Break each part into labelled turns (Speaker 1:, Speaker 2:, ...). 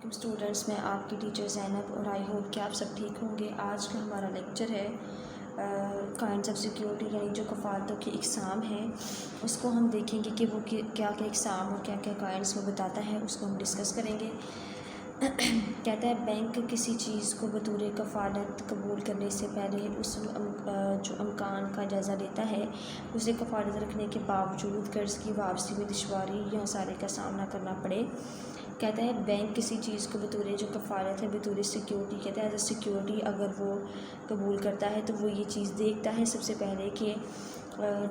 Speaker 1: Students, میں آپ کی ٹیچر زینب اور آئی ہوپ کہ آپ سب ٹھیک ہوں گے۔ آج کا ہمارا لیکچر ہے کائنڈس آف سیکیورٹی، یعنی جو کفالتوں کی اقسام ہیں اس کو ہم دیکھیں گے کہ وہ کیا کیا اقسام اور کیا کیا کائنڈس وہ بتاتا ہے، اس کو ہم ڈسکس کریں گے۔ کہتا ہے بینک کسی چیز کو بطور کفالت قبول کرنے سے پہلے اس جو امکان کا جائزہ لیتا ہے، اسے کفالت رکھنے کے باوجود قرض کی واپسی میں دشواری یا خسارے کا سامنا کرنا پڑے۔ کہتا ہے بینک کسی چیز کو بطور جو کفالت ہے، بطور سیکیورٹی، کہتا ہے ایز اے سیکیورٹی اگر وہ قبول کرتا ہے تو وہ یہ چیز دیکھتا ہے سب سے پہلے کہ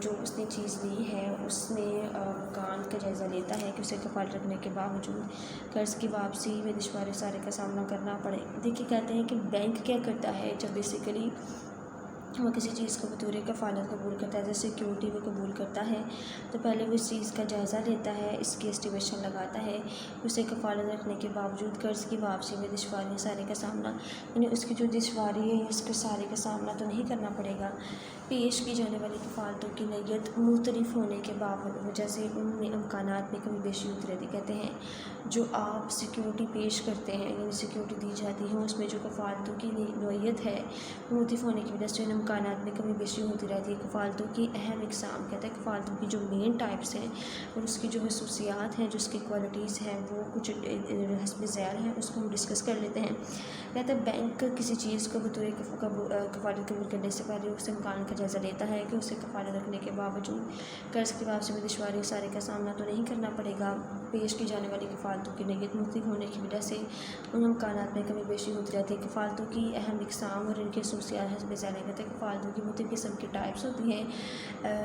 Speaker 1: جو اس نے چیز لی ہے اس میں امکان کا جائزہ لیتا ہے کہ اسے کفالت رکھنے کے باوجود قرض کی واپسی میں دشواری خسارے کا سامنا کرنا پڑے۔ دیکھیے کہتے ہیں کہ بینک کیا کرتا ہے جب بیسیکلی وہ کسی چیز کو بطور کفالت قبول کرتا ہے، جیسے سیکیورٹی وہ قبول کرتا ہے تو پہلے وہ اس چیز کا جائزہ لیتا ہے، اس کی اسٹیمیشن لگاتا ہے، اسے کفالت رکھنے کے باوجود قرض کی واپسی میں دشواری خسارے کا سامنا، یعنی اس کی جو دشواری ہے اس کے خسارے کا سامنا تو نہیں کرنا پڑے گا۔ پیش کی جانے والی کفالتوں کی نیت مختلف ہونے کے وجہ سے ان میں امکانات میں کمی بیشی ہوتی رہتی۔ کہتے ہیں جو آپ سیکیورٹی پیش کرتے ہیں، یعنی سیکیورٹی دی جاتی ہے، اس میں جو کفالتوں کی نوعیت ہے مختلف ہونے کی وجہ سے ان امکانات میں کمی بیشی ہوتی رہتی ہے۔ کفالتوں کی اہم اقسام، کہتا ہے کفالتوں کی جو مین ٹائپس ہیں اور اس کی جو خصوصیات ہیں، جو اس کی کوالٹیز ہیں، وہ کچھ حسب ذیل ہیں، اس کو ہم ڈسکس کر لیتے ہیں۔ کہتا ہے بینک کسی چیز کو بطور کفالت قبول کرنے سے پہلے اس امکان کا جائزہ لیتا ہے کہ اسے کفالت رکھنے کے باوجود قرض کی واپسی میں دشواری خسارے کا سامنا تو نہیں کرنا پڑے گا۔ پیش کی جانے والی کفالتوں کی نیت مختلف ہونے کی وجہ سے ان امکانات میں کمی بیشی ہوتی رہتی ہے۔ کفالتوں کی اہم اقسام اور ان کی خصوصیات حسب ذیل ہیں۔ کہتے ہیں کفالتوں کی مختلف قسم کی ٹائپس ہوتی ہیں،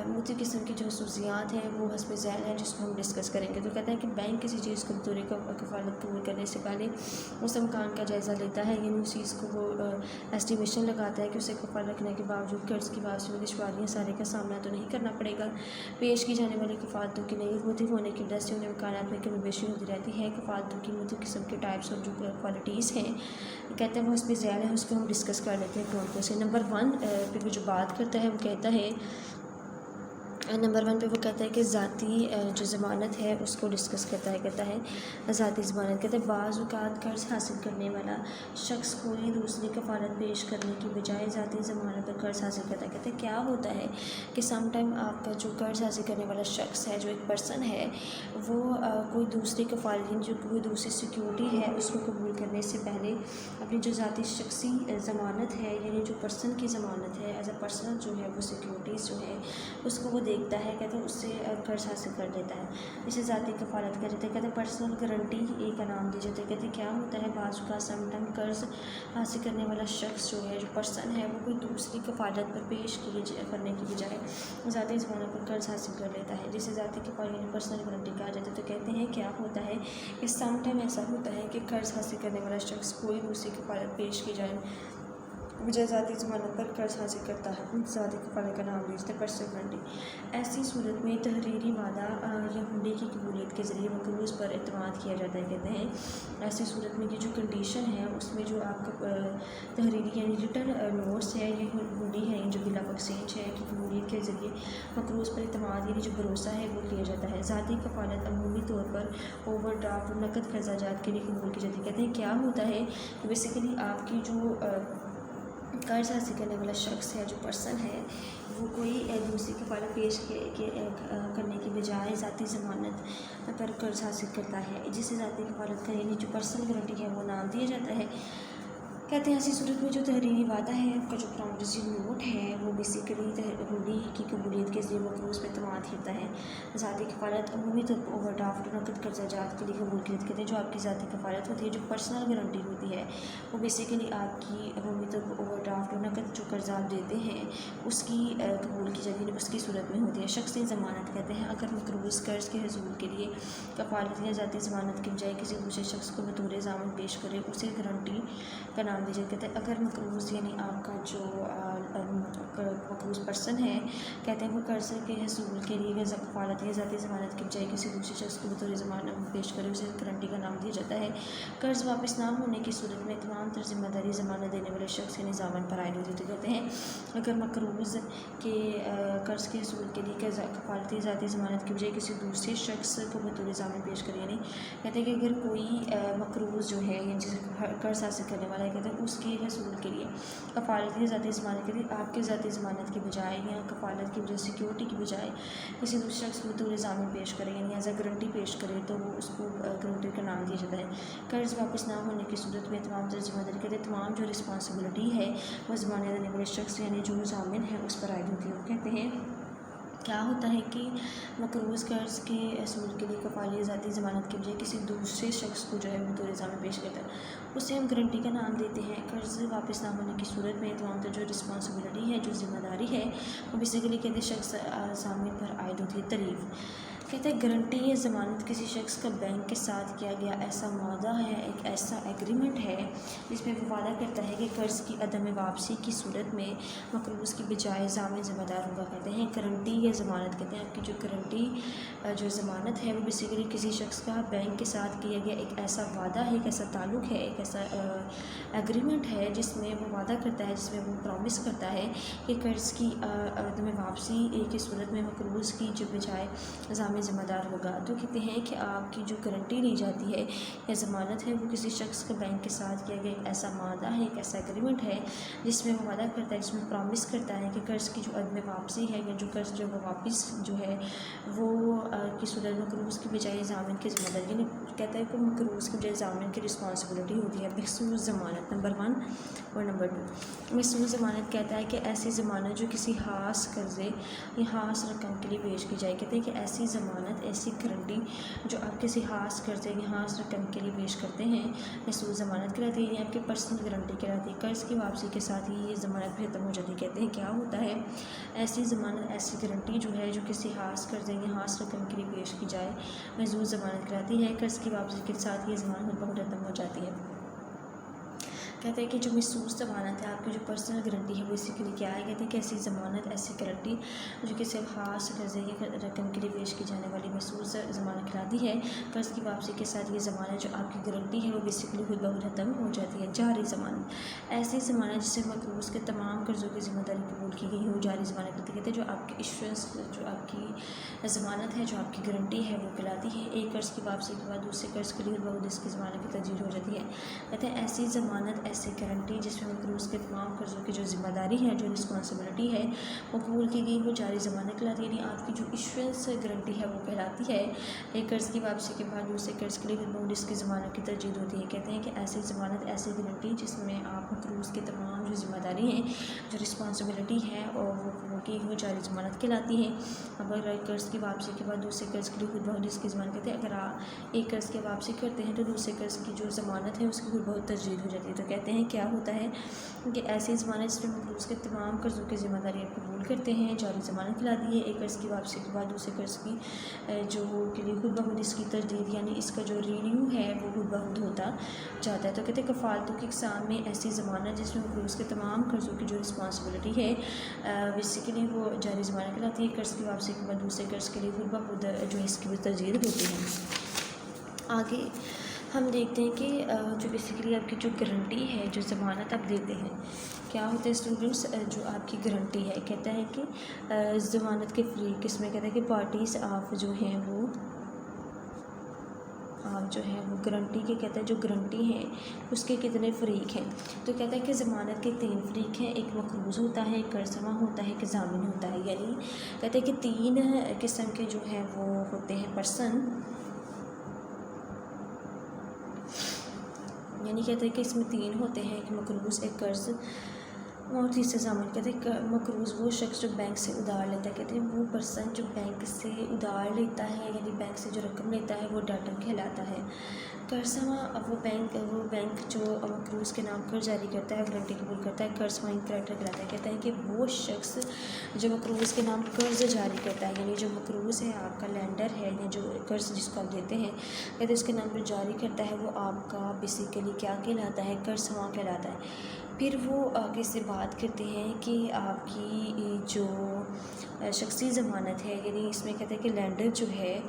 Speaker 1: مختلف قسم کی جو خصوصیات ہیں وہ حسب ذیل ہیں، جس کو ہم ڈسکس کریں گے۔ تو کہتا ہے کہ بینک کسی چیز کو بطور کفالت قبول کرنے سے پہلے اس امکان کا جائزہ لیتا ہے، یعنی اس چیز کو وہ اسٹیمیشن لگاتا ہے کہ اسے کفالت رکھنے کے باوجود قرض کی واپسی میں دشواری خسارے کا سامنا تو نہیں کرنا پڑے گا۔ پیش کی جانے والی کفالتوں کی نیت مختلف ہونے کی وجہ سے ان امکانات میں کمی بیشی ہوتی رہتی ہے۔ کفالتوں کی مختلف قسم کی ٹائپس اور جو کوالٹیز ہیں کہتے ہیں وہ حسب ذیل ہے، اس کو ہم ڈسکس کر لیتے ہیں کون کون سے۔ نمبر 1 پہ وہ جو بات کرتا ہے وہ کہتا ہے، نمبر 1 پہ وہ کہتا ہے کہ ذاتی جو ضمانت ہے اس کو ڈسکس کرتا ہے۔ کہتا ہے ذاتی ضمانت، کہتا ہے بعض اوقات قرض حاصل کرنے والا شخص کوئی دوسری کفالت پیش کرنے کی بجائے ذاتی ضمانت پر قرض حاصل کرتا ہے۔ کہتے ہیں کیا ہوتا ہے کہ سم ٹائم آپ کا جو قرض حاصل کرنے والا شخص ہے، جو ایک پرسن ہے، وہ کوئی دوسری کفالت، جو کوئی دوسری سیکیورٹی ہے اس کو قبول کرنے سے پہلے اپنی جو ذاتی شخصی ضمانت ہے، یعنی جو پرسن کی ضمانت ہے، ایز اے پرسنل جو ہے وہ سیکیورٹیز جو ہے اس کو وہ دیکھتا ہے، کہتے ہیں اس سے قرض حاصل کر لیتا ہے، اسے ذاتی کفالت کہہ جاتا ہے۔ کہتے ہیں پرسنل گارنٹی کا نام دی جاتا ہے۔ کہتے ہیں کیا ہوتا ہے بعض اوقات سم ٹائم قرض حاصل کرنے والا شخص جو ہے، جو پرسن ہے، وہ کوئی دوسری کفالت پر پیش کرنے کی بجائے ذاتی ضمانت پر قرض حاصل کر لیتا ہے، جسے ذاتی کفالت یعنی پرسنل گارنٹی کہا جاتا ہے۔ تو کہتے ہیں کیا ہوتا ہے کہ سم ٹائم ایسا ہوتا ہے کہ قرض حاصل کرنے والا شخص کوئی دوسری کفالت پیش کی جائے بجائے ذاتی ضمانت پر قرض حاصل کرتا ہے، ذاتی کفالت کا نام دیتے ہیں پرسنل گارنٹی۔ ایسی صورت میں تحریری وعدہ یا ہنڈے کی قبولیت کے ذریعے مقروض پر اعتماد کیا جاتا ہے۔ کہتے ہیں ایسی صورت میں یہ جو کنڈیشن ہے اس میں جو آپ کا تحریری یعنی ریٹن نوٹس ہے یا ہنڈی ہے، جو بلا ایکسچینج ہے، کی قبولیت کے ذریعے مقروض پر اعتماد یعنی جو بھروسہ ہے وہ کیا جاتا ہے۔ ذاتی کفالت عمومی طور پر اوور ڈرافٹ اور نقد قرضہ جات کے لیے قبول کی جاتی ہے۔ کہتے ہیں کیا ہوتا ہے کہ بیسیکلی آپ کی جو قرض حاصل کرنے والا شخص ہے، جو پرسن ہے، وہ کوئی دوسری کفالت پیش کرنے کی بجائے ذاتی ضمانت پر قرض حاصل کرتا ہے، جسے ذاتی کفالت کا یعنی جو پرسنل گارنٹی ہے وہ نام دیا جاتا ہے۔ کہتے ہیں ایسی صورت میں جو تحریری وعدہ ہے، آپ کا جو پرومسری نوٹ ہے، وہ بیسیکلی ہنڈی کی قبولیت کے ذریعے مقروض پر اعتماد کرتا ہے۔ ذاتی کفالت عمومی طور پر اوور ڈرافٹ اور نقد قرضہ جات کے لیے قبول کی جاتی ہے۔ کہتے ہیں جو آپ کی ذاتی کفالت ہوتی ہے، جو پرسنل گارنٹی ہوتی ہے، وہ بیسیکلی آپ کی عمومی طور پر اوور ڈرافٹ اور نقد جو قرضہ آپ دیتے ہیں اس کی قبول کی جاتی ہے، اس کی صورت میں ہوتی ہے۔ شخصی ضمانت، کہتے ہیں اگر مقروض قرض کے حصول کے لیے کفالت یا ذاتی ضمانت کی بجائے کسی دوسرے شخص کو بطور ضامن پیش کرے، اسے گارنٹی کا نام نام دیا جائے. کہتے ہیں اگر مقروض یعنی آپ کا جو مقروض پرسن ہے کہتے ہیں وہ قرض کے حصول کے لیے کفالت یا ذاتی ضمانت کی بجائے کسی دوسرے شخص کو بطور ضمانت پیش کرے اسے گارنٹی کا نام دیا جاتا ہے. قرض واپس نہ ہونے کی صورت میں تمام تر ذمہ داری ضمانت دینے والے شخص یعنی ضامن پر عائد ہوتی ہے. تو کہتے ہیں اگر مقروض کے قرض کے حصول کے لیے کفالت یا ذاتی ضمانت کی بجائے کسی دوسرے شخص کو بطور ضامن پیش کرے, یعنی کہتے ہیں کہ اگر کوئی مقروض جو ہے یا جسے قرض حاصل کرنے والا ہے کہتے ہیں اس کے حصول کے لیے کفالت یا ذاتی ضمانت کے لیے آپ کے ذاتی ضمانت کی بجائے یا کفالت کی وجہ سیکیورٹی کی بجائے کسی دوسرے شخص کو بطور ضامن پیش کرے یعنی ایز اے گارنٹی پیش کرے تو وہ اس کو گارنٹی کا نام دیا جاتا ہے. قرض واپس نہ ہونے کی صورت میں تمام تر ذمہ داری کہتے ہیں تمام جو رسپانسبلٹی ہے وہ ضمانت دینے والے شخص یعنی جو ضامن ہے اس پر عائد ہوتی ہے. وہ کہتے ہیں کیا ہوتا ہے کہ مقروض قرض کے حصول کے لیے کفالت یا ذاتی ضمانت کی بجائے کسی دوسرے شخص کو جو ہے بطور ضامن پیش کرتا ہے اسے ہم گارنٹی کا نام دیتے ہیں. قرض واپس نہ ہونے کی صورت میں تمام تر جو رسپانسبلٹی ہے جو ذمہ داری ہے وہ بیسیکلی کہتے ہیں شخص ضامن پر عائد ہوتی ہے. تعریف کہتے ہیں گارنٹی یا ضمانت کسی شخص کا بینک کے ساتھ کیا گیا ایسا معاہدہ ہے, ایک ایسا ایگریمنٹ ہے جس میں وہ وعدہ کرتا ہے کہ قرض کی عدم واپسی کی صورت میں مقروض کی بجائے ضامن ذمہ دار ہوگا. کہتے ہیں گارنٹی یا ضمانت کہتے ہیں آپ کی جو گارنٹی جو ضمانت ہے وہ بیسیکلی کسی شخص کا بینک کے ساتھ کیا گیا ایک ایسا وعدہ ہے, ایک ایسا تعلق ہے, ایک ایسا ایگریمنٹ ہے جس میں وہ وعدہ کرتا ہے, جس میں وہ پرومس کرتا ہے کہ قرض کی عدم واپسی کی صورت میں مقروض کی جو بجائے ضامن ذمہ دار ہوگا. تو کہتے ہیں کہ آپ کی جو گارنٹی لی جاتی ہے یا ضمانت ہے وہ کسی شخص کا بینک کے ساتھ کیا گیا ایک ایسا معاہدہ ہے, ایک ایسا ایگریمنٹ ہے جس میں وہ وعدہ کرتا ہے, جس میں پرومس کرتا ہے کہ قرض کی جو عدم واپسی ہے یا جو قرض جو وہ واپس جو ہے وہ کی صورت مقروض کی بجائے ضامن کی ذمہ داری, یعنی کہتا ہے کہ مقروض کی بجائے ضامن کی رسپانسبلٹی ہوتی ہے. مخصوص ضمانت نمبر 1 اور نمبر 2. مخصوص ضمانت کہتا ہے کہ ایسی ضمانت جو کسی خاص قرضے یا خاص رقم کے لیے پیش کی جائے. کہتے ہیں کہ ایسی ضمانت ایسی گارنٹی جو آپ کسی خاص قرضے یا خاص رقم کے لیے پیش کرتے ہیں مخصوص ضمانت کہلاتی ہے, یعنی آپ کی پرسنل گارنٹی کہلاتی ہے. قرض کی واپسی کے ساتھ ہی یہ ضمانت بھی ختم ہو جاتی ہے. کہتے ہیں کیا ہوتا ہے ایسی ضمانت ایسی گارنٹی جو ہے جو کسی خاص قرضے یا خاص رقم کے لیے پیش کی جائے محظوظ ضمانت کہلاتی ہے. قرض کی واپسی کے ساتھ یہ ضمانت بہت ختم ہو جاتی ہے. کہتے ہیں کہ جو محسوس ضمانت ہے آپ کی جو پرسنل گارنٹی ہے وہ اسی کے لیے کیا ہے. کہتے ہیں کہ ایسی ضمانت ایسی گارنٹی جو کسی خاص قرضے یا رقم کے لیے پیش کی جانے والی محسوس ضمانت کہلاتی ہے. قرض کی واپسی کے ساتھ یہ ضمانت جو آپ کی گارنٹی ہے وہ بیسیکلی خود بخود ختم ہو جاتی ہے. جاری ضمانت ایسی ضمانت جس سے مقروض کے تمام قرضوں کی ذمہ داری قبول کی گئی ہو جاری ضمانت کہتے ہیں. جو آپ کی ایشورنس جو آپ کی ضمانت ہے جو آپ کی گارنٹی ہے وہ کہلاتی ہے. ایک قرض کی واپسی کے بعد دوسرے قرض کے لیے خود بخود اس کی ضمانت کی تجدید ہو جاتی ہے. کہتے ہیں ایسی ضمانت ایسی گارنٹی جس میں مقروض کے تمام قرضوں کی جو ذمہ داری ہے جو رسپانسبلٹی ہے وہ قبول کی گئی ہو جاری ضمانت کہلاتی ہے. یعنی آپ کی جو ایشورنس گارنٹی ہے وہ کہلاتی ہے. ایک قرض کی واپسی کے بعد دوسرے قرض کے لیے خود بخود اس کی ضمانت کی تجدید ہوتی ہے. کہتے ہیں کہ ایسی ضمانت ایسی گارنٹی جس میں آپ مقروض کے تمام جو ذمہ داری ہیں جو رسپانسبلٹی ہے اور وہ قبول کی گئی ہو جاری ضمانت کہلاتی ہے. اب اگر ایک قرض کی واپسی کے بعد دوسرے قرض کے لیے خود بخود اس کی ضمانت کہتے ہیں. اگر آپ ایک قرض کی واپسی کرتے ہیں تو دوسرے قرض کی جو ضمانت ہے اس کی خود بخود تجدید ہو جاتی ہے. تو کہتے ہیں کیا ہوتا ہے کہ ایسی ضمانت جس میں مقروض کے تمام قرضوں کی ذمہ داری قبول کرتے ہیں جاری ضمانت کہلاتی ہے. ایک قرض کی واپسی کے بعد دوسرے قرض کی جو کے لیے خود بخود اس کی تجدید یعنی اس کا جو رینیو ہے وہ خود بخود ہوتا جاتا ہے. تو کہتے ہیں کفالتوں کی اقسام میں ایسی ضمانت جس میں مقروض کے تمام قرضوں کی جو رسپانسبلٹی ہے بیسیکلی وہ جاری ضمانت کہلاتی ہے. قرض کی واپسی کے بعد دوسرے قرض کے لیے خود بخود جو اس کی تجدید ہوتی ہے. آگے ہم دیکھتے ہیں کہ جو بیسیکلی آپ کی جو گارنٹی ہے جو ضمانت آپ دیتے ہیں کیا ہوتے ہیں اسٹوڈنٹس. جو آپ کی گارنٹی ہے کہتا ہے کہ ضمانت کے فریق اس میں کہتا ہے کہ پارٹیز آپ جو ہیں وہ آپ جو ہیں وہ گارنٹی کے کہتا ہے جو گارنٹی ہیں اس کے کتنے فریق ہیں. تو کہتا ہے کہ ضمانت کے 3 فریق ہیں. ایک مقروض ہوتا ہے, ایک قرض ہوتا ہے, ایک ضامن ہوتا ہے. یعنی کہتے ہیں کہ 3 قسم کے جو ہیں وہ ہوتے ہیں پرسن. یعنی کہتے ہیں کہ اس میں 3 ہوتے ہیں, ایک مقروض, ایک قرض اور تیسرا ضامن کہتے ہیں مقروض وہ شخص جو بینک سے ادھار لیتا ہے، کہتے ہیں وہ پرسن جو بینک سے ادھار لیتا ہے یعنی بینک سے جو رقم لیتا ہے وہ ڈیٹر کہلاتا ہے۔ قرض وہ بینک جو مقروض کے نام قرض جاری کرتا ہے، گارنٹی قبول کرتا ہے، قرض کریڈیٹر کہلاتا ہے۔ کہتا ہے کہ وہ شخص جو مقروض کے نام قرض جاری کرتا ہے، یعنی جو مقروض ہے آپ کا لینڈر ہے یا جو قرض جس کو آپ دیتے ہیں، کہتے ہیں اس کے نام پر جاری کرتا ہے، وہ آپ کا بیسیکلی کیا کہلاتا ہے؟ قرض کہلاتا ہے۔ پھر وہ آگے سے بات کرتے ہیں کہ آپ کی جو شخصی ضمانت ہے، یعنی اس میں کہتے ہیں کہ لینڈر جو ہے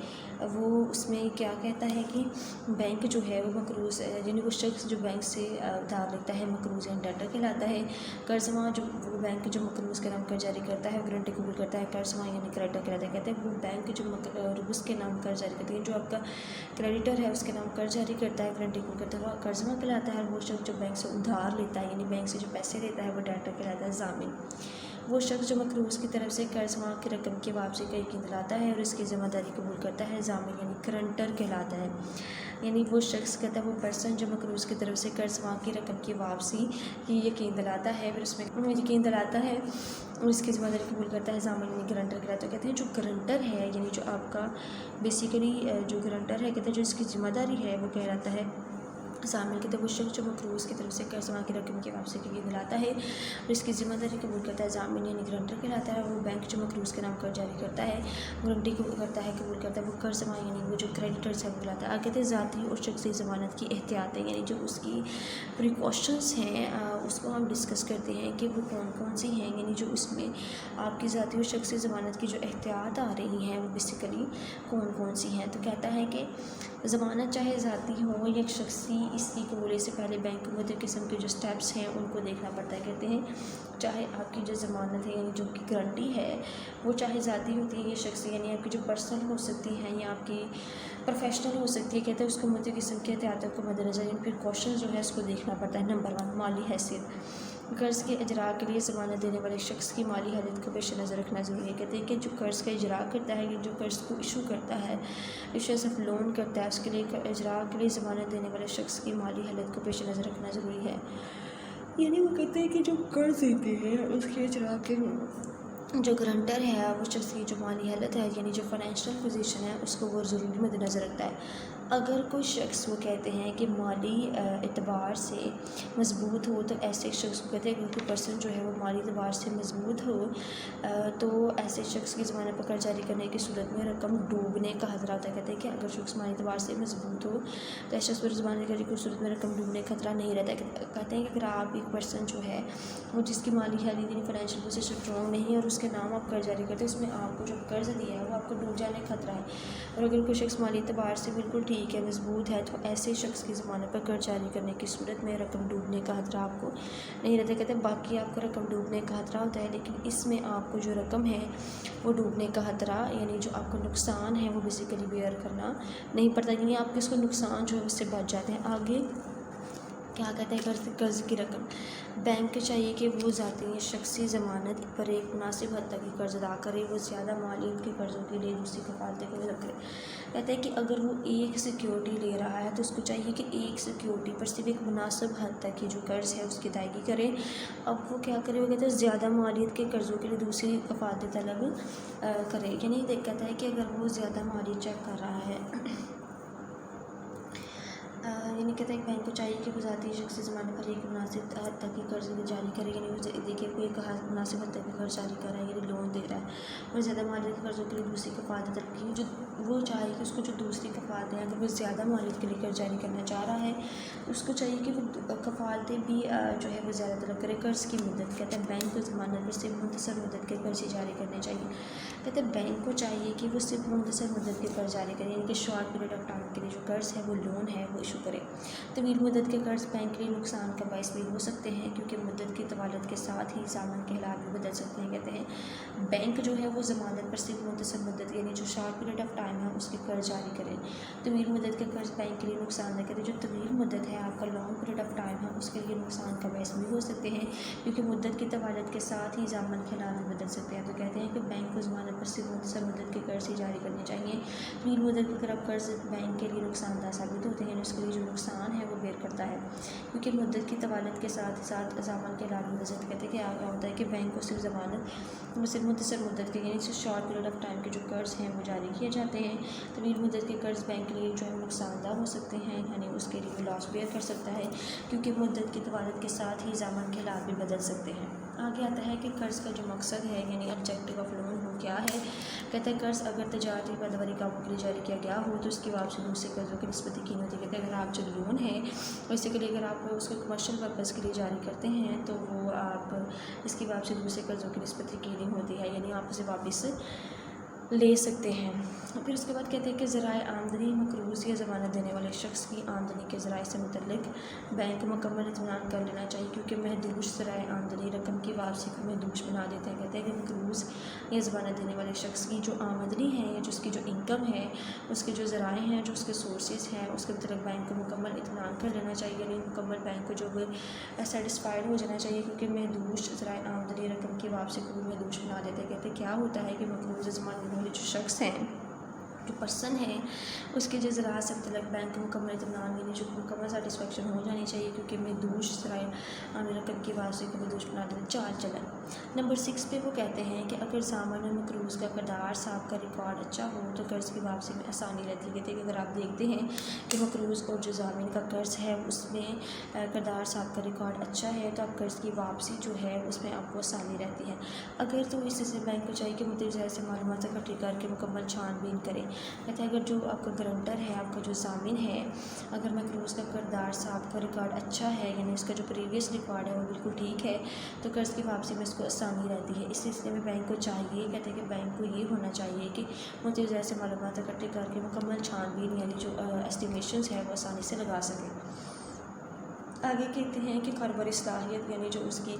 Speaker 1: وہ اس میں کیا کہتا ہے کہ بینک جو ہے وہ مقروض یعنی وہ شخص جو بینک سے ادھار لیتا ہے مقروض یعنی ڈیٹر کہلاتا ہے۔ قرض جو وہ بینک جو مقروض کے نام قرض جاری کرتا ہے، گارنٹی قبول کرتا ہے، قرض یعنی کریڈیٹر کہلاتا ہے۔ کہتے ہیں وہ بینک جو مقروض کے نام قرض جاری کرتی ہے، جو آپ کا کریڈیٹر ہے اس کے نام قرض جاری کرتا ہے، گارنٹی قبول کرتا ہے، وہ قرض کہلاتا ہے۔ اور وہ شخص جو بینک سے ادھار لیتا ہے یعنی بینک سے جو پیسے لیتا ہے وہ ڈیٹر کہلاتا ہے۔ ضامن وہ شخص جو مقروض کی طرف سے قرض کی رقم کی واپسی کا یقین دلاتا ہے اور اس کی ذمہ داری قبول کرتا ہے۔ ضامن یعنی گارنٹر کہلاتا ہے، یعنی وہ شخص کہتا ہے وہ پرسن جو مقروض کی طرف سے قرض کی رقم کی واپسی کی یقین دلاتا ہے، پھر اس میں یقین دلاتا ہے اور اس کی ذمہ داری قبول کرتا ہے۔ ضامن یعنی گارنٹر کہلاتا ہے۔ کہتے ہیں جو گارنٹر ہے یعنی جو آپ کا بیسیکلی جو گارنٹر ہے، کہتے ہیں جو اس کی ذمہ داری ہے وہ کہلاتا ہے ضامن۔ کہتے ہیں وہ شخص جو مقروض کی طرف سے قرض کی رقم کی واپسی کے لیے دلاتا ہے اور اس کی ذمہ داری قبول کرتا ہے۔ ضامن یعنی گارنٹر کہلاتا ہے۔ وہ بینک جو مقروض کے نام قرض جاری کرتا ہے، گارنٹی کرتا ہے، قبول کرتا ہے، وہ قرض یعنی وہ جو کریڈیٹرز ہے وہ دلاتا ہے۔ آگے کہتے ہیں ذاتی اور شخصی ضمانت کی احتیاطیں، یعنی جو اس کی پریکاشنس ہیں اس کو ہم ڈسکس کرتے ہیں کہ وہ کون کون سی ہیں، یعنی جو اس میں آپ کی ذاتی اور شخصی ضمانت کی جو احتیاط آ رہی ہیں وہ بیسیکلی کون کون سی ہیں۔ تو کہتا ہے کہ ضمانت چاہے ذاتی ہو یا شخصی، اس کی قبولیت سے پہلے بینک کو مختلف قسم کے جو سٹیپس ہیں ان کو دیکھنا پڑتا ہے۔ کہتے ہیں چاہے آپ کی جو ضمانت ہے یعنی جو کی گارنٹی ہے وہ چاہے ذاتی ہوتی ہے یا شخصی، یعنی آپ کی جو پرسنل ہو سکتی ہیں یا آپ کی پروفیشنل ہو سکتی ہے، کہتے ہیں اس کو مختلف قسم کے احتیاطوں کو مد نظر یعنی پریکاشنز جو ہے اس کو دیکھنا پڑتا ہے۔ نمبر 1 مالی حیثیت، قرض کے اجراء کے لیے ضمانت دینے والے شخص کی مالی حالت کو پیش نظر رکھنا ضروری ہے۔ کہتے ہیں کہ جو قرض کا اجراء کرتا ہے، جو قرض کو ایشو کرتا ہے، ایشوز آف لون کرتا ہے، اس کے لیے اجراء کے لیے ضمانت دینے والے شخص کی مالی حالت کو پیش نظر رکھنا ضروری ہے۔ یعنی وہ کہتے ہیں کہ جو قرض دیتے ہیں اس کے اجراء کے جو گارنٹر ہے وہ شخص کی جو مالی حالت ہے یعنی جو فائنینشیل پوزیشن ہے اس کو وہ ضروری مد نظر رکھتا ہے۔ اگر کوئی شخص وہ کہتے ہیں کہ مالی اعتبار سے مضبوط ہو تو ایسے شخص کو کہتے ہیں کہ کوئی پرسن جو ہے وہ مالی اعتبار سے مضبوط ہو تو ایسے شخص کی ضمانت پر قرض جاری کرنے کی صورت میں رقم ڈوبنے کا خطرہ ہوتا ہے۔ کہتے ہیں کہ اگر شخص مالی اعتبار سے مضبوط ہو تو ایسے شخص پر ضمانت جاری کی صورت میں رقم ڈوبنے کا خطرہ نہیں رہتا ہے۔ کہتے ہیں کہ اگر آپ ایک پرسن جو ہے وہ جس کی مالی حالت یعنی فائنینشیل پوزیشن اسٹرانگ نہیں ہے اور اس کے نام آپ قرض جاری کرتے ہیں، اس میں آپ کو جو قرض دیا ہے وہ آپ کو ڈوب جانے کا خطرہ ہے۔ اور اگر کوئی شخص مالی اعتبار سے بالکل ٹھیک ہے، مضبوط ہے، تو ایسے شخص کی ضمانت پر قرض جاری کرنے کی صورت میں رقم ڈوبنے کا خطرہ آپ کو نہیں رہتا۔ کہتے ہیں باقی آپ کو رقم ڈوبنے کا خطرہ ہوتا ہے لیکن اس میں آپ کو جو رقم ہے وہ ڈوبنے کا خطرہ یعنی جو آپ کو نقصان ہے وہ بیسیکلی بیئر کرنا نہیں پڑتا، یعنی آپ اس کو نقصان جو ہے اس سے بچ جاتے ہیں۔ آگے کیا کہتے ہیں قرض کی رقم، بینک کو چاہیے کہ وہ ذاتی یا شخصی ضمانت پر ایک مناسب حد تک قرض ادا کرے، وہ زیادہ مالی کے قرضوں کے لیے دوسری کفالتیں کو رکھ کرے۔ کہتے ہیں کہ اگر وہ ایک سیکیورٹی لے رہا ہے تو اس کو چاہیے کہ ایک سیکیورٹی پر صرف ایک مناسب حد تک کی جو قرض ہے اس کی ادائیگی کرے۔ اب وہ کیا کرے، وہ کہتے ہیں زیادہ مالیت کے قرضوں کے لیے دوسری کفالتیں طلب کرے، یعنی کہتا ہے کہ اگر وہ زیادہ مالیت چیک کر رہا ہے یعنی کہتا ہے کہ بینک کو چاہیے کہ وہ ذاتی شخصی ضمانت پر ایک مناسب حد تک کی قرض جاری کرے، یعنی وہ دیکھے کوئی مناسب حد تک کی قرض جاری کر رہا ہے یعنی لون دے رہا ہے اور زیادہ مالیت کے قرضوں کے لیے دوسری کفالتیں طلب کی، جو وہ چاہے کہ اس کو جو دوسری کفالتیں ہیں اگر وہ زیادہ مالیت کے لیے قرض جاری کرنا چاہ رہا ہے اس کو چاہیے کہ وہ کفالتیں بھی جو ہے وہ زیادہ طلب کرے۔ قرض کی مدت، کہتا ہے بینک کو ضمانت پر صرف مختصر مدت کے قرض جاری کرنے چاہیے۔ کہتے ہیں بینک کو چاہیے کہ وہ صرف مختصر مدت کے قرض جاری کرے، یعنی کہ شارٹ پیریڈ آف ٹائم کے لیے جو قرض ہے وہ لون ہے وہ ایشو کرے۔ طویل مدت کے قرض بینک کے لیے نقصان کا باعث بھی ہو سکتے ہیں کیونکہ مدت کی طوالت کے ساتھ ہی ضامن کے حالات بھی بدل سکتے ہیں۔ کہتے ہیں بینک جو ہے وہ ضمانت پر صرف مختصر مدت یعنی جو شارٹ پیریڈ آف ٹائم ہے اس کی قرض جاری کرے۔ طویل مدت کے قرض بینک کے لیے نقصان دہ، کہتے ہیں جو طویل مدت ہے آپ کا لانگ پیریڈ آف ٹائم ہے اس کے لیے نقصان کا باعث بھی ہو سکتے ہیں، کیونکہ مدت کی طوالت کے ساتھ ہی ضامن کے حالات بدل سکتے ہیں۔ تو کہتے ہیں کہ بینک کو ضمانت پر صرف مختصر مدت کے قرض ہی جاری کرنے چاہیے۔ طویل مدت کے طرف قرض بینک کے لیے نقصان دہ ثابت ہوتے ہیں، اس کے لیے جو نقصان ہے وہ بیر کرتا ہے، کیونکہ مدت کی طوالت کے ساتھ ساتھ ضامن کے حالات بدل سکتے ہیں۔ کہتے ہیں کہ کیا ہوتا ہے کہ بینک کو صرف ضمانت صرف مختصر مدت کے یعنی شارٹ پیریڈ آف ٹائم کے جو قرض ہیں وہ جاری کیے جاتے ہیں۔ طویل مدت کے قرض بینک کے لیے جو ہے نقصان دہ ہو سکتے ہیں، یعنی اس کے لیے لاس بیئر کر سکتا ہے، کیونکہ مدت کی طوالت کے ساتھ ہی ضامن کے حالات بھی بدل سکتے ہیں۔ آگے آتا ہے کہ قرض کا جو مقصد ہے یعنی آبجیکٹیو آف لون وہ کیا ہے۔ کہتے ہیں قرض اگر تجارتی پیداواری کاموں کے لیے جاری کیا گیا ہو تو اس کی واپسی دوسرے قرضوں کی نسبت یقینی ہوتی ہے۔ کہتے ہیں اگر آپ جو لون ہے ویسے کے لیے اگر آپ اس کو کمرشل پرپز کے لیے جاری کرتے ہیں تو وہ آپ اس کی واپسی دوسرے قرضوں کی نسبت یقینی ہوتی ہے، یعنی آپ اسے واپس لے سکتے ہیں۔ پھر اس کے بعد کہتے ہیں کہ ذرائع آمدنی مقروض یا ضمانت دینے والے شخص کی آمدنی کے ذرائع سے متعلق بینک کو مکمل اطمینان کر لینا چاہیے، کیونکہ محدود ذرائع آمدنی رقم کی واپسی کو محدود بنا دیتے ہیں۔ کہتے ہیں کہ مقروض یا ضمانت دینے والے شخص کی جو آمدنی ہے یا اس کی جو انکم ہے، اس کے جو ذرائع ہیں، جو اس کے سورسز ہیں، اس کے متعلق بینک کو مکمل اطمینان کر لینا چاہیے، یعنی مکمل بینک کو جو سیٹسفائیڈ ہو جانا چاہیے، کیونکہ محدود ذرائع آمدنی رقم کی واپسی کو بھی محدود بنا دیتے ہیں۔ کہتے ہیں کیا ہوتا ہے کہ مقروض ضمانت دینے والے جو شخص ہیں، جو پرسن ہے، اس کے جو ذرائع سے متعلق بینک کو مکمل اطمینان یعنی جو مکمل سیٹسفیکشن ہو جانی چاہیے، کیونکہ محدود ذرائع آمدنی رقم کی واپسی کو محدود بنا دیتے ہیں۔ چال چلن نمبر 6 پہ وہ کہتے ہیں کہ اگر ضامن میں مقروض کا کردار صاحب کا ریکارڈ اچھا ہو تو قرض کی واپسی میں آسانی رہتی ہے۔ کہتے ہیں کہ اگر آپ دیکھتے ہیں کہ مقروض اور جو ضامن کا قرض ہے اس میں کردار صاحب کا ریکارڈ اچھا ہے تو آپ قرض کی واپسی جو ہے اس میں آپ کو آسانی رہتی ہے۔ اگر تو اس سے بینک کو چاہیے کہ مختلف ذرائع سے معلومات اکٹھی کر کے مکمل چھان بین کرے۔ کہتے ہیں اگر جو آپ کا گرنٹر ہے، آپ کا جو ضامن ہے، اگر مقروض کا کردار صاحب کا ریکارڈ اچھا ہے، یعنی اس کا جو پریویس ریکارڈ ہے وہ بالکل ٹھیک ہے، تو قرض کی واپسی میں اس کو آسانی رہتی ہے۔ اس سلسلے میں بینک کو چاہیے، کہتے ہیں کہ بینک کو یہ ہونا چاہیے کہ مختلف ذرائع سے معلومات اکٹھی کر کے مکمل چھان بین یعنی جو ایسٹیمیشنز ہے وہ آسانی سے لگا سکے۔ آگے کہتے ہیں کہ کاروباری صلاحیت یعنی جو اس کی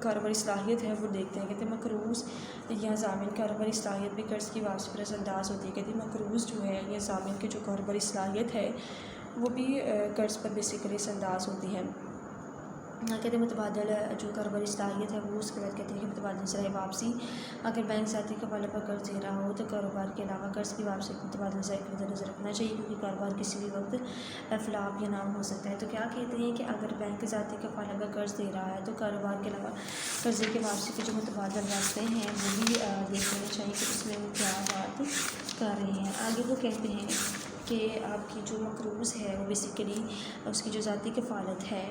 Speaker 1: کاروباری صلاحیت ہے وہ دیکھتے ہیں۔ کہتے ہیں مقروض یا ضامن کاروباری صلاحیت بھی قرض کی واپسی پر اثر انداز ہوتی ہے۔ کہتے ہیں مقروض جو ہے یا ضامن کی جو کاروباری صلاحیت ہے وہ بھی قرض پر بیسیکلی اثر انداز ہوتی ہے۔ کہتے ہیں متبادل جو کاروباری صلاحیت ہے وہ اس کے بعد کہتے ہیں کہ متبادل ذرائع واپسی اگر بینک ذاتی قبالہ پر قرض دے رہا ہو تو کاروبار کے علاوہ قرض کی واپسی کو متبادل ذرائع کو مد نظر رکھنا چاہیے، کیونکہ کاروبار کسی بھی وقت فلاپ یا نام ہو سکتا ہے۔ تو کیا کہتے ہیں کہ اگر بینک ذاتی قبالہ پر قرض دے رہا ہے تو کاروبار کے علاوہ قرضے کی واپسی کے جو متبادل راستے ہیں وہ بھی دیکھ لینے چاہیے کہ اس میں وہ کیا بات کر رہے ہیں۔ آگے وہ کہتے ہیں کہ آپ کی جو مقروض ہے وہ بیسیکلی اس کی جو ذاتی کفالت ہے،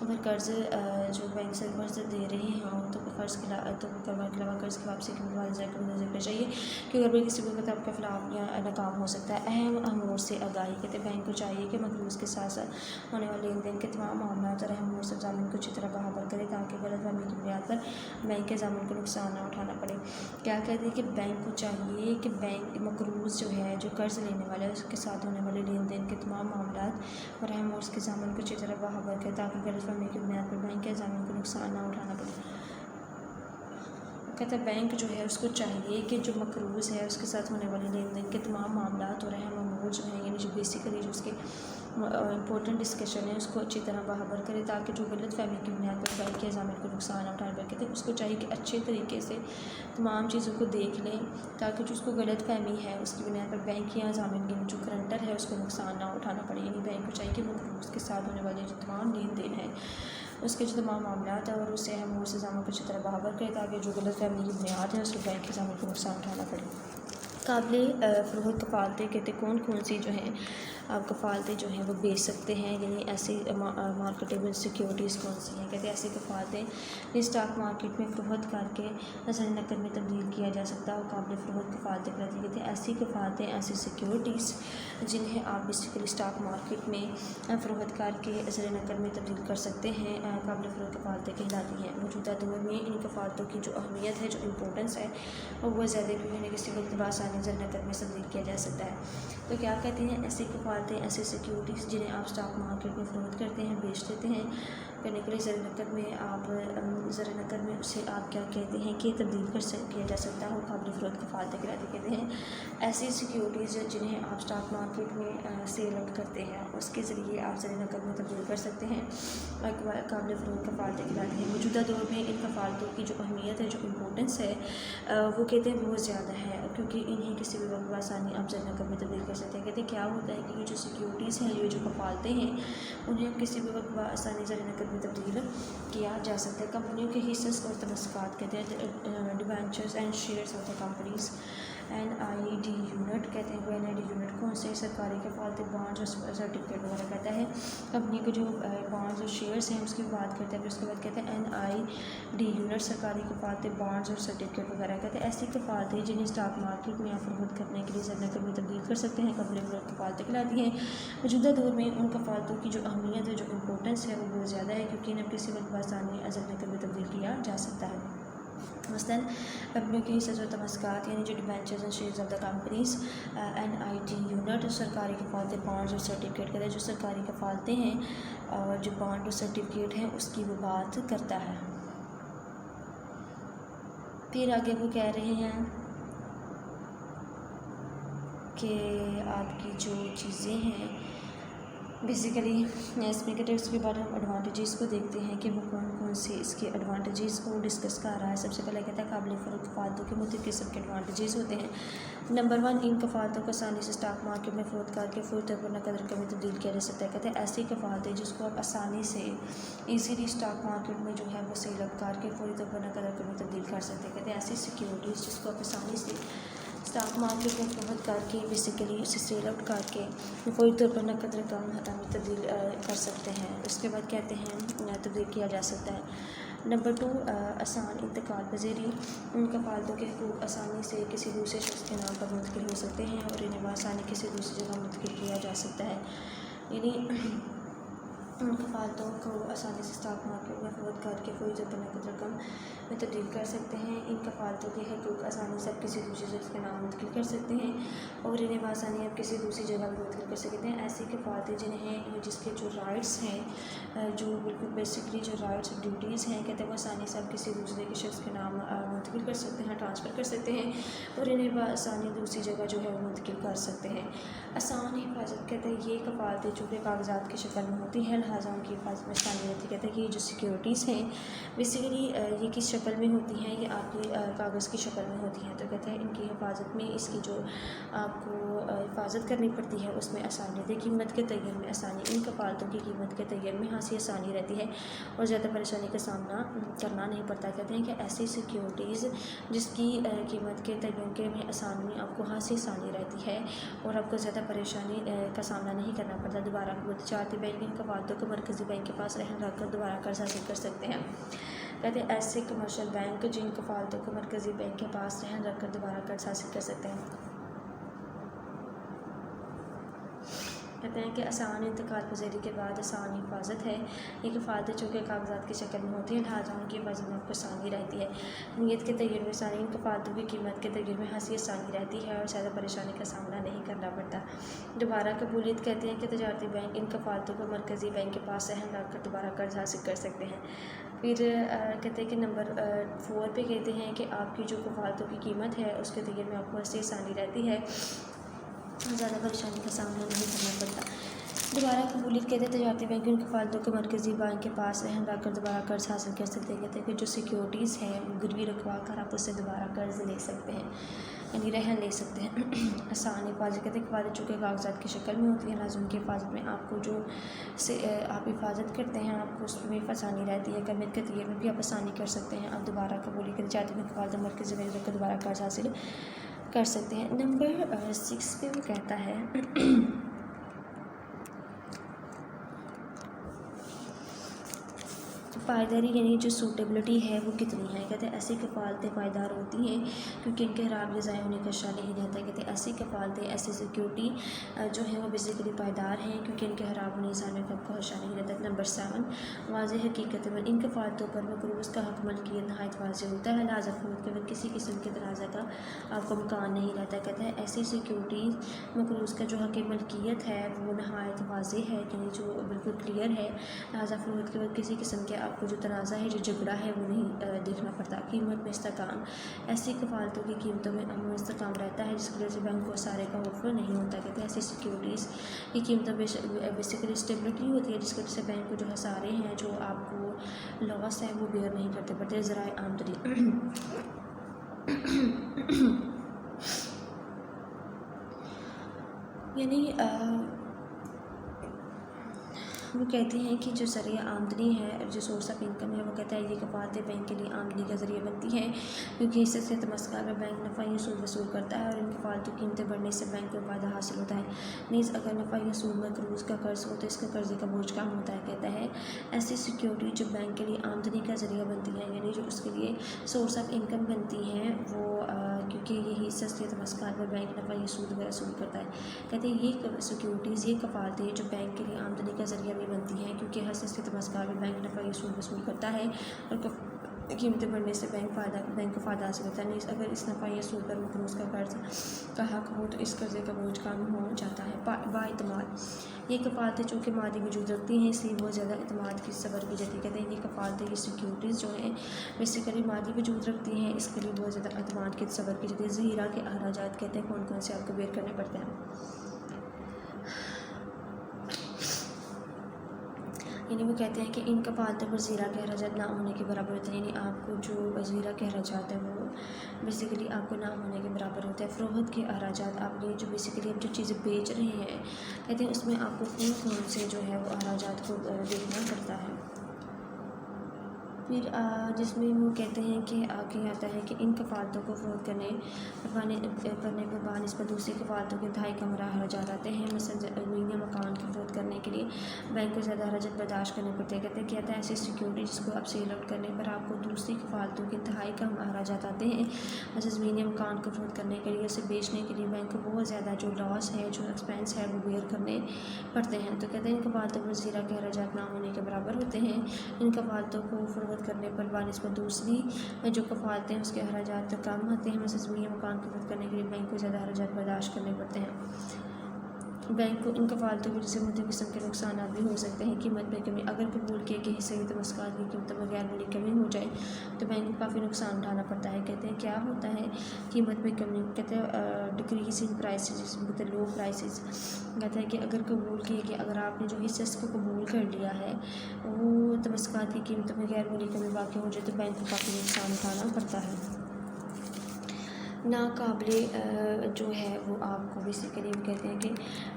Speaker 1: اگر قرض جو بینک سے قرض دے رہے ہوں تو قرض کے تو کاروبار کے علاوہ قرض کی واپسی کے متبادل ذرائع کو نظر رکھنا چاہیے، کہ اگر کسی وقت آپ کا فلاپ یا ناکام ہو سکتا ہے۔ اہم امور سے آگاہی کہتے ہیں بینک کو چاہیے کہ مقروض کے ساتھ ساتھ ہونے والے لین دین کے تمام معاملات اور اہم امور سے ضامن کو اچھی طرح باخبر کرے، تاکہ غلط فہمی کی بنیاد پر بینک کے ضامن کو نقصان نہ اٹھانا پڑے۔ کیا کہتے ہیں کہ بینک کو چاہیے کہ بینک مقروض جو ہے جو قرض لینے والے اس کے ساتھ ہونے والے لین دین کے تمام معاملات اور اہم اس کے ضامن کو اچھی طرح باخبر کرے، تاکہ غلط فہمی کی بنیاد پر بینک کے ضامن کو نقصان نہ اٹھانا پڑے۔ کہتا ہے بینک جو ہے اس کو چاہیے کہ جو مقروض ہے اس کے ساتھ ہونے والے لین دین کے تمام معاملات اور اہم امور جو ہیں یعنی جو بیسیکلی جو اس کے امپورٹنٹ ڈسکشن ہے اس کو اچھی طرح باخبر کرے، تاکہ جو غلط فہمی کی بنیاد پر بینک کے ضامن کو نقصان نہ اٹھانا پڑے۔ کہتے ہیں اس کو چاہیے کہ اچھے طریقے سے تمام چیزوں کو دیکھ لیں، تاکہ جو اس کو غلط فہمی ہے اس کی بنیاد پر بینک یا ضامن کی جو کرنٹر ہے اس کو نقصان نہ اٹھانا پڑے۔ یعنی بینک کو چاہیے کہ مقروض کے ساتھ ہونے والے جو تمام لین دین ہیں اس کے جو تمام معاملات ہیں اور اس سے اہم امور سے ضامن کو اچھی طرح باخبر کرے، تاکہ جو غلط فہمی کی بنیاد ہے اس کو بینک کے ضامن کو نقصان اٹھانا پڑے۔ قابل فروخت کفالتیں کہتے ہیں کون سی جو ہیں آپ کفالتیں جو ہیں وہ بیچ سکتے ہیں، یعنی ایسی مارکیٹیبل سیکیورٹیز کون سی ہیں۔ کہتے ہیں ایسی کفالتیں اسٹاک مارکیٹ میں فروخت کر کے اصل نقد میں تبدیل کیا جا سکتا ہے اور قابل فروخت کفالتیں کہتے ہیں۔ کہتے ہیں ایسی کفالتیں ایسی سیکیورٹیز جنہیں آپ بیسیکلی اسٹاک مارکیٹ میں فروخت کر کے اصل نقد میں تبدیل کر سکتے ہیں، قابل فروخت کفالتیں کہلاتی ہیں۔ موجودہ دور میں ان کفالتوں کی جو اہمیت ہے، جو امپورٹنس ہے وہ زیادہ بھی ہے، کسی وقت بآسانی اصل نقد میں تبدیل کیا جا سکتا ہے۔ تو کیا کہتے ہیں ایسی کفالتیں کفالتیں ایسی سیکیورٹیز جنہیں آپ اسٹاک مارکیٹ میں فروخت کرتے ہیں، بیچ دیتے ہیں، کرنے کے لیے زر نقد میں آپ اسے آپ کیا کہتے ہیں کہ تبدیل کیا جا سکتا ہے، قابل فروخت کفالتیں کہتے ہیں۔ ایسی سیکیورٹیز جنہیں آپ اسٹاک مارکیٹ میں سیل آؤٹ کرتے ہیں، اس کے ذریعے آپ زر نقد میں تبدیل کر سکتے ہیں، قابل فروخت کفالتیں کہلاتی ہیں۔ موجودہ دور میں ان کفالتوں کی جو اہمیت ہے، جو امپورٹنس ہے، وہ کہتے ہیں بہت زیادہ ہے، کیونکہ انہیں کسی بھی وقت بآسانی آپ زر نقد میں تبدیل کر سکتے ہیں۔ کہتے ہیں کیا ہوتا ہے کہ یہ جو سیکیورٹیز ہیں، یہ جو کفالتیں ہیں، انہیں اب کسی بھی وقت بآسانی زر نقد میں تبدیل کیا جا سکتا ہے۔ کمپنیوں کے حصص اور تمسکات کہتے ہیں debentures and shares of the companies. NID unit کہتے ہیں، وہ NID یونٹ کون سے سرکاری کفالتیں، بانڈز اور سرٹیفکیٹ وغیرہ کہتا ہے۔ کمپنی کے جو بانڈز اور شیئرز ہیں اس کی بات کرتے ہیں، پھر اس کے بعد کہتے ہیں NID یونٹ سرکاری کفالتیں، بانڈز اور سرٹیفکیٹ وغیرہ کہتے ہیں ایسی کفالتیں جنہیں اسٹاک مارکیٹ میں آپ فروخت کرنے کے لیے زر نقد میں تبدیل کر سکتے ہیں، قابل فروخت کفالتیں کہلاتی ہیں۔ موجودہ دور میں ان کفالتوں کی جو اہمیت ہے، جو امپورٹنس ہے، وہ بہت زیادہ ہے، کیونکہ انہیں کسی وقت بآسانی زر نقد میں تبدیل کیا جا سکتا ہے۔ مثلاً کمپنیوں کے حصص اور تمسکات یعنی جو debentures and shares of the companies, NID unit سرکاری کفالتیں، بانڈز اور سرٹیفکیٹ کہتے ہیں، جو سرکاری کفالتیں ہیں اور جو بانڈ اور سرٹیفکیٹ ہیں اس کی وہ بات کرتا ہے۔ پھر آگے وہ کہہ رہے ہیں کہ آپ کی جو چیزیں ہیں بیسیکلی اس میں کہتے ہیں، اس کے بعد ہم ایڈوانٹیجز کو دیکھتے ہیں کہ وہ کون کون سے اس کے ایڈوانٹیجز کو ڈسکس کر رہا ہے۔ سب سے پہلے کہتا ہے قابل فروخت کفالتوں کے مختلف قسم کے ایڈوانٹیجز ہوتے ہیں۔ نمبر 1، ان کفالتوں کو آسانی سے اسٹاک مارکیٹ میں فروخت کر کے فوری طور پر نقد رقم میں تبدیل کیا جا سکتا ہے۔ کہتے ہیں ایسی کفالتیں جس کو آپ آسانی سے ایزیلی اسٹاک مارکیٹ میں جو ہے وہ سیل اپ کر کے فوری طور پر نقد رقم میں تبدیل کر سکتے ہیں۔ کہتے ہیں ایسی سیکیورٹیز جس کو آپ آسانی سے اسٹاک مارکیٹ میں فروخت کر کے بیسیکلی اسے سیل آؤٹ کر کے فوری طور پر نقد رقم میں تبدیل کر سکتے ہیں۔ اس کے بعد کہتے ہیں تبدیل کیا جا سکتا ہے۔ نمبر 2، آسان انتقال پذیری، ان کفالتوں کے حقوق آسانی سے کسی دوسرے شخص کے نام پر منتقل ہو سکتے ہیں اور انہیں بآسانی کسی دوسری جگہ منتقل کیا جا سکتا ہے۔ یعنی ان کفالتوں کو آسانی سے اسٹاک مارکیٹ میں فروخت کر کے فوری طور پر نقد رقم میں تبدیل کر سکتے ہیں۔ ان کفالتوں کے حقوق آسانی سے آپ کسی دوسرے شخص کے نام منتقل کر سکتے ہیں اور انہیں بآسانی آپ کسی دوسری جگہ منتقل کر سکتے ہیں۔ ایسی کفالتیں جنہیں جس کے جو رائٹس ہیں، جو بالکل بیسکلی جو رائٹس اور ڈیوٹیز ہیں، کہتے ہیں وہ آسانی سے آپ کسی دوسرے کے شخص کے نام منتقل کر سکتے ہیں، ٹرانسفر کر سکتے ہیں اور انہیں بآسانی دوسری جگہ جو ہے وہ منتقل کر سکتے ہیں۔ آسان حفاظت، کہتے ہیں یہ کفالتیں چونکہ کاغذات کی شکل میں ہوتی ہیں لہٰذا ان کی حفاظت میں آسانی رہتی ہے۔ کہتے ہیں کہ یہ جو سیکیورٹیز ہیں بیسیکلی یہ کس شکل میں ہوتی ہیں، یہ آپ کی کاغذ کی شکل میں ہوتی ہیں، تو کہتے ہیں ان کی حفاظت میں اس کی جو آپ کو حفاظت کرنی پڑتی ہے اس میں آسانی رہتی ہے۔ قیمت کے تعین میں آسانی، ان کفالتوں کی قیمت کے تعین میں خاصی آسانی رہتی ہے اور زیادہ پریشانی کا سامنا کرنا نہیں پڑتا۔ کہتے ہیں کہ ایسی سیکیورٹیز جس کی قیمت کے تعین کے میں آسانی آپ کو خاصی آسانی رہتی ہے اور آپ کو زیادہ پریشانی کا سامنا نہیں کرنا پڑتا۔ دوبارہ تجارتی بینک ان کفالتوں کو مرکزی بینک کے پاس رہن رکھ کر دوبارہ قرض حاصل کر سکتے ہیں۔ کہتے ہیں ایسے کمرشل بینک جن کفالتوں کو مرکزی بینک کے پاس رہن رکھ کر دوبارہ قرض حاصل کر سکتے ہیں۔ کہتے ہیں کہ آسان انتقال پذیری کے بعد آسان حفاظت ہے۔ یہ کفالتیں چونکہ کاغذات کی شکل میں ہوتی ہیں لہٰذا ان کی حفاظت میں آپ کو آسانی رہتی ہے۔ نیت کے تعین میں آسانی، ان کفالتوں کی قیمت کے تعین میں خاصی آسانی رہتی ہے اور زیادہ پریشانی کا سامنا نہیں کرنا پڑتا۔ دوبارہ قبولیت، کہتے ہیں کہ تجارتی بینک ان کفالتوں کو مرکزی بینک کے پاس رہن رکھ کر دوبارہ قرض حاصل کر سکتے ہیں۔ پھر کہتے ہیں کہ نمبر 4 پہ کہتے ہیں کہ آپ کی جو کفالتوں کی قیمت ہے اس کے تعین میں آپ کو ایسی آسانی رہتی ہے، زیادہ پریشانی کا سامنا نہیں کرنا پڑتا۔ دوبارہ قبولیت، کہتے ہیں تجارتی بینک ان کفالتوں کو مرکزی بینک کے پاس رہن رکھ کر دوبارہ قرض حاصل کر سکتے ہیں۔ کہتے ہیں کہ جو سیکیورٹیز ہیں وہ گروی رکھوا کر آپ اس سے دوبارہ قرض لے سکتے ہیں، یعنی رہن لے سکتے ہیں۔ آسان حفاظت، کہتے ہیں کفالتیں چونکہ کاغذات کی شکل میں ہوتی ہیں لہٰذا ان کی حفاظت میں آپ کو جو آپ حفاظت کرتے ہیں آپ کو اس میں آسانی رہتی ہے۔ قیمت کے تعین میں بھی آپ آسانی کر سکتے ہیں۔ آپ دوبارہ قبولیت کے تجارتی بینک کفالتیں مرکزی بینک رکھ کر دوبارہ قرض حاصل کر سکتے ہیں۔ نمبر 6 پہ وہ کہتا ہے پائیداری یعنی جو سوٹیبلٹی ہے وہ کتنی ہے. کہتے ہیں ایسی کفالتیں پائیدار ہوتی ہیں کیونکہ ان کے خراب یا ضائع ہونے کا خدشہ نہیں رہتا. کہتے ہیں ایسی کفالتیں ایسی سیکیورٹی جو ہے وہ بیسیکلی پائیدار ہیں کیونکہ ان کے خراب ہونے ضائع ہونے کا خدشہ نہیں رہتا. نمبر 7 واضح حقیقت. ان کفالتوں پر مقروض کا حق ملکیت نہایت واضح ہوتا ہے، لہٰذا فروخت کے وقت کسی قسم کے تنازع کا آپ کو امکان نہیں رہتا. کہتے ہیں ایسی سیکیورٹیز مقروض کا جو حق ملکیت ہے وہ نہایت واضح ہے، یعنی جو بالکل کلیئر ہے، لہٰذا فروخت کے وقت کسی قسم کے آپ کو جو تنازع ہے، جو جھگڑا ہے، وہ نہیں دیکھنا پڑتا. قیمت میں استحکام. ایسی کفالتوں کی قیمتوں میں امن و استحکام رہتا ہے جس کی وجہ سے بینک کو خسارے کا خوف نہیں ہوتا. کہتے ہیں ایسی سیکیورٹیز کی قیمتوں بیسیکلی اسٹیبلٹی ہوتی ہے جس کی وجہ سے بینک کو جو خسارے ہیں، جو آپ کو لاس ہے، وہ بیئر نہیں کرتے پڑتے. ذرائع آمدنی. یعنی وہ کہتے ہیں کہ جو ذریعہ آمدنی ہے، جو سورس آف انکم ہے، وہ کہتا ہے یہ کفالتیں بینک کے لیے آمدنی کا ذریعہ بنتی ہیں کیونکہ اس سے تمسکار میں بینک نفع یا سود وصول کرتا ہے اور ان کفالتوں کی قیمتیں بڑھنے سے بینک کو فائدہ حاصل ہوتا ہے. نیز اگر نفع یا سود مقروض کا قرض ہو تو اس کا قرضے کا بوجھ کم ہوتا ہے. کہتا ہے ایسی سیکیورٹی جو بینک کے لیے آمدنی کا ذریعہ بنتی ہیں، یعنی جو اس کے لیے سورس آف انکم بنتی ہیں، وہ کیونکہ یہی سستی تمسکار میں بینک نفع یا سود وصول کرتا ہے. کہتے ہیں یہ سیکیورٹیز، یہ کفالتیں جو بینک کے لیے آمدنی کا ذریعہ بھی بنتی ہیں کیونکہ ہر سستی تمسکار میں بینک نفع یا سود وصول کرتا ہے اور قیمتیں بڑھنے سے بینک کو فائدہ حاصل ہوتا ہے. نہیں اگر اس نفع یا سود پر مقروض کا قرض کا حق ہو تو اس قرضے کا بوجھ کم ہو جاتا ہے. بااعتماد. یہ کفالتیں چونکہ مادی وجود رکھتی ہیں اس لیے بہت زیادہ اعتماد کی صبر کی جاتی ہے. کہتے ہیں یہ کفالتیں، یہ سیکیورٹیز جو ہیں بیسیکلی مادی وجود رکھتی ہیں، اس کے لیے بہت زیادہ اعتماد کی صبر کی جاتی ہے. ذخیرہ کے اخراجات. کہتے ہیں کون کون سے آپ کو بیئر کرنے پڑتے ہیں. یعنی وہ کہتے ہیں کہ ان کفالتوں پر زیرہ کے اخراجات نہ ہونے کے برابر ہوتے ہیں، یعنی آپ کو جو زیرہ کے اخراجات ہیں وہ بیسیکلی آپ کو نہ ہونے کے برابر ہوتے ہیں. فروخت کے اخراجات. آپ نے جو بیسیکلی آپ جو چیزیں بیچ رہے ہیں، کہتے ہیں اس میں آپ کو کون سے جو ہے وہ اخراجات کو دیکھنا پڑتا ہے. پھر جس میں وہ کہتے ہیں کہ آگے آتا ہے کہ ان کفالتوں کو فروخت کرنے پر بنسبت دوسری کفالتوں کے انتہائی کم اخراجات آتے ہیں. مثلاً زمین یا مکان کی فروخت کرنے کے لیے بینک کو زیادہ اخراجات برداشت کرنے پڑتے ہیں. کہتے ہیں کیا تھا ایسی سیکیورٹی جس کو آپ سیل آؤٹ کرنے پر آپ کو دوسری کفالتوں کے انتہائی کم اخراجات آتے ہیں. جیسے زمین یا مکان کو فروخت کرنے کے لیے، اسے بیچنے کے لیے بینک کو بہت زیادہ جو لاس ہے، جو ایکسپینس ہے، وہ بیئر کرنے پڑتے ہیں. تو کہتے ہیں ان کفالتوں پر زیرہ کے اخراجات نہ ہونے کے برابر ہوتے ہیں. ان کفالتوں کو فروخت کرنے پر بنسبت دوسری جو کفالتیں ہیں اس کے اخراجات کم ہوتے ہیں. مثلا زمین یا مکان کی فروخت کرنے کے لیے بینک کو زیادہ اخراجات برداشت کرنے پڑتے ہیں. بینک کو ان کفالتوں کی وجہ سے مختلف قسم کے نقصانات بھی ہو سکتے ہیں. قیمت میں کمی. اگر قبول کیا کہ حصے کی تمسکار کی قیمتوں میں غیر ملکی کمی ہو جائے تو بینک کو کافی نقصان اٹھانا پڑتا ہے. کہتے ہیں کیا ہوتا ہے قیمت میں کمی. کہتے ہیں decrease in prices with low prices. کہتے ہیں کہ اگر قبول کیا کہ اگر آپ نے جو حصے کو قبول کر لیا ہے وہ تمسکار کی قیمتوں میں غیر ملکی کمی واقع ہو جائے تو بینک کو کافی نقصان اٹھانا پڑتا ہے. ناقابل جو ہے وہ آپ کو بیسیکلی کہتے ہیں کہ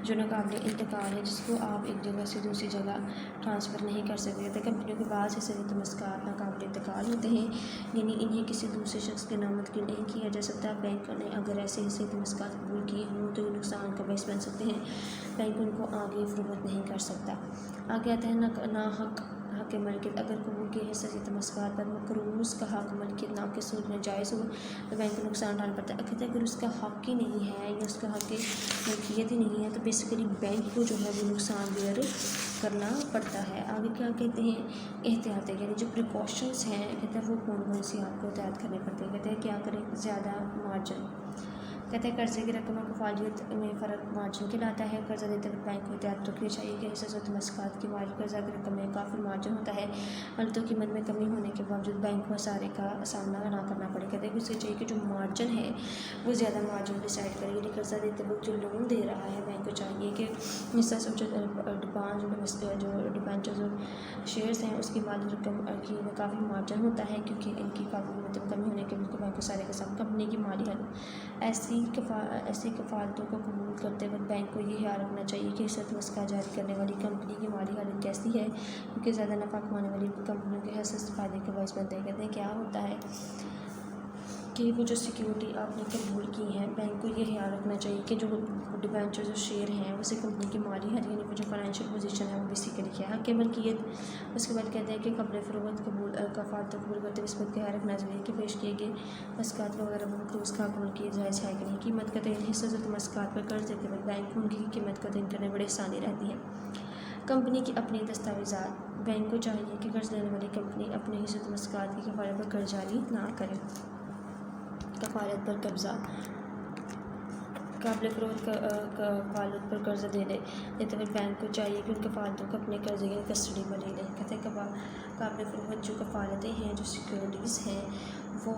Speaker 1: جو ناقابل انتقال ہے، جس کو آپ ایک جگہ سے دوسری جگہ ٹرانسفر نہیں کر سکتے. کہتے ہیں کمپنیوں کے بعض حصے تمسکار ناقابل انتقال ہوتے ہیں، یعنی انہیں کسی دوسرے شخص کے نام منتقل نہیں کیا جا سکتا. بینک نے اگر ایسے حصے تمسکار قبول کیے ہوں تو یہ نقصان کا باعث بن سکتے ہیں. بینک ان کو آگے فروخت نہیں کر سکتا. آگے آتا ہے ناحق حق ملکیت. اگر قبول کے حصے سے تمسکار پر مقروض کا حق ملکیت ناقص سود میں جائز ہو تو بینک کو نقصان اٹھانا پڑتا ہے. کہتے ہیں اگر اس کا حق ہی نہیں ہے یا اس کا حق ملکیت ہی نہیں ہے تو بیسیکلی بینک کو جو ہے وہ نقصان بیئر کرنا پڑتا ہے. آگے کیا کہتے ہیں احتیاطیں، یعنی جو پریکاشنس ہیں، کہتے ہیں وہ کون سی آپ کو احتیاط کرنے پڑتے ہیں. کہتے ہیں کیا کریں. زیادہ مارجن. کہتے ہیں قرضے کی رقم اور کفالیت میں فرق مارجن کہلاتا ہے. قرضہ دیتے وقت بینک کو احتیاط رکھنی چاہیے کہ حصص و تمسکات کی مالی قرضہ کی رقم میں کافی مارجن ہوتا ہے. غلطوں قیمت میں کمی ہونے کے باوجود بینک کو خسارے کا سامنا نہ کرنا پڑے. کہتے ہیں کہ اسے چاہیے کہ جو مارجن ہے وہ زیادہ مارجن ڈیسائڈ کرے. یعنی قرضہ دیتے وقت جو لون دے رہا ہے بینک کو چاہیے کہ حصص جو ڈیبینچرز اور شیئرز ہیں اس کی مالی رقم کی میں کافی مارجن ہوتا ہے کیونکہ ان کی کافی کمی ہونے کے بالکل بینک کو سارے کا سامنا. کمپنی کی مالی حالت. ایسی کفالتوں کو قبول کرتے وقت بینک کو یہ خیال رکھنا چاہیے کہ حصہ تمسکار جاری کرنے والی کمپنی کی مالی حالت کیسی ہے کیونکہ زیادہ نفع کمانے والی کمپنیوں کے حصص فائدے کا باعث بنتے ہیں. کہتے ہیں کیا ہوتا ہے کہ وہ جو سیکیورٹی آپ نے قبول کی ہیں، بینک کو یہ خیال رکھنا چاہیے کہ جو ڈیبینچر جو شیئر ہیں اسے کمپنی کی مالی حال یعنی کہ جو فائنینشیل پوزیشن ہے وہ بیسیکلی کیا ہے کہ ملکیت۔ اس کے بعد کہتے ہیں کہ قبل فروخت کفالت قبول کرتے ہوئے اس پر خیال رکھنا چاہیے کہ پیش کیے گئے مسکات وغیرہ مخلوص کا قبول کیے جائز ہے کہ نہیں۔ قیمت کا تعین حصہ مسکات پر قرض دیتے وقت بینک کو ان کی قیمت کا تعین کرنے میں بڑی آسانی رہتی ہے۔ کمپنی کی اپنی دستاویزات، بینک کو چاہیے کہ قرض لینے والی کمپنی اپنے حصہ مسکات کی کفالت پر قرض جاری نہ کرے۔ کفالت پر قبضہ، قابل فروخت کفالت پر قرض دیتے وقت بینک کو چاہیے کہ ان کفالتوں کو اپنے قرضے کی کسٹڈی میں لے لیں۔ کہتے ہیں قابل فروخت جو کفالتیں ہیں، جو سیکیورٹیز ہیں، وہ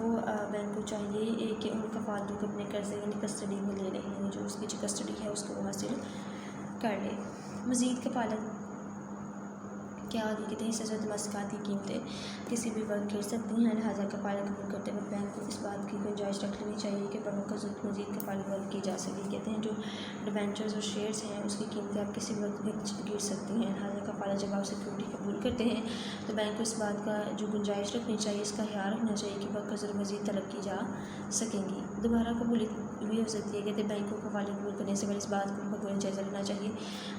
Speaker 1: بینک کو چاہیے کہ ان کفالتوں کو اپنے قرضے کی کسٹڈی میں لے لیں، یعنی جو اس کی جو کسٹڈی ہے اس کو وہ حاصل کر لیں۔ مزید کفالت کیا آگے کہتے ہیں حصہ مسکات کی قیمتیں کسی بھی وقت گر سکتی ہیں، لہٰذا کفالت قبول کرتے ہوئے بینک کو اس بات کی گنجائش رکھ لینی چاہیے کہ بروقت مزید کفالت وصول کی جا سکے۔ کہتے ہیں جو ڈیبینچرز اور شیئرز ہیں اس کی قیمتیں آپ کسی وقت گر سکتی ہیں، لہٰذا کفالت جب آپ سیکیورٹی قبول کرتے ہیں تو بینک کو اس بات کا جو گنجائش رکھنی چاہیے، اس کا خیال رکھنا چاہیے کہ بقدر مزید طلب کی جا سکیں گی۔ دوبارہ قبولیت بھی ہو سکتی ہے، کہتے ہیں بینک کو کفالت قبول کرنے سے پہلے اس بات کو بغور جائزہ لینا چاہیے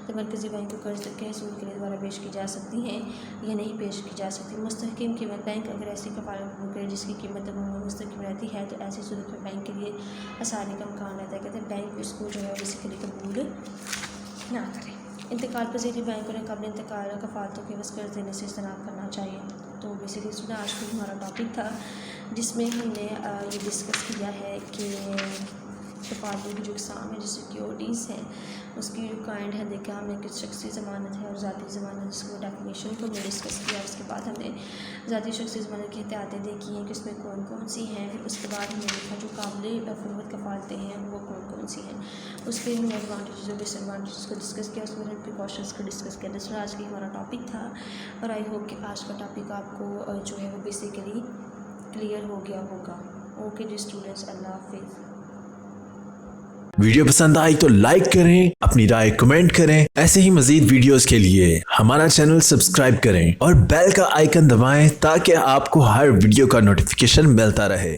Speaker 1: تو مرکزی بینک کو قرض کے حصول کے لیے دوبارہ پیش کی جا سکتی ہیں یا نہیں پیش کی جا سکتی۔ مستحکم قیمت، بینک اگر ایسی کفالت قبول کرے جس کی قیمت عموماً مستحکم رہتی ہے تو ایسی صورت میں بینک کے لیے آسانی کا امکان رہتا ہے، کہتے ہیں بینک اس کو جو ہے بیسیکلی قبول نہ کرے۔ انتقال پذیری بینکوں نے قبل انتقال کفالتوں کے عوض قرض دینے سے اجتناب کرنا چاہیے۔ تو بیسیکلی اسٹوڈنٹ آج کا ہمارا ٹاپک تھا جس میں ہم نے یہ ڈسکس کیا ہے کہ کفالتوں کی جو اقسام ہے، جو سیکیورٹیز ہیں اس کی جو کائنڈ ہے، دیکھا ہم نے کہ شخصی ضمانت ہے اور ذاتی ضمانت، جس کو ڈیفینیشن کو ہم نے ڈسکس کیا۔ اس کے بعد ہم نے ذاتی شخصی ضمانت کی احتیاطیں دیکھی ہیں کہ اس میں کون کون سی ہیں، پھر اس کے بعد ہم نے دیکھا جو قابل فروخت کفالتیں ہیں وہ کون کون سی ہیں، اس کے ہم نے ایڈوانٹیجز اور ڈس ایڈوانٹیجز کو ڈسکس کیا، اس میں پریکاشنس کو ڈسکس کیا۔ دوسرا آج کی ہمارا ٹاپک تھا اور آئی ہوپ کہ آج کا ٹاپک آپ کو جو ہے وہ بیسیکلی کلیئر ہو گیا ہوگا۔ اوکے جی اسٹوڈنٹس، اللہ حافظ۔
Speaker 2: ویڈیو پسند آئی تو لائک کریں، اپنی رائے کمنٹ کریں، ایسے ہی مزید ویڈیوز کے لیے ہمارا چینل سبسکرائب کریں اور بیل کا آئیکن دبائیں تاکہ آپ کو ہر ویڈیو کا نوٹیفیکیشن ملتا رہے۔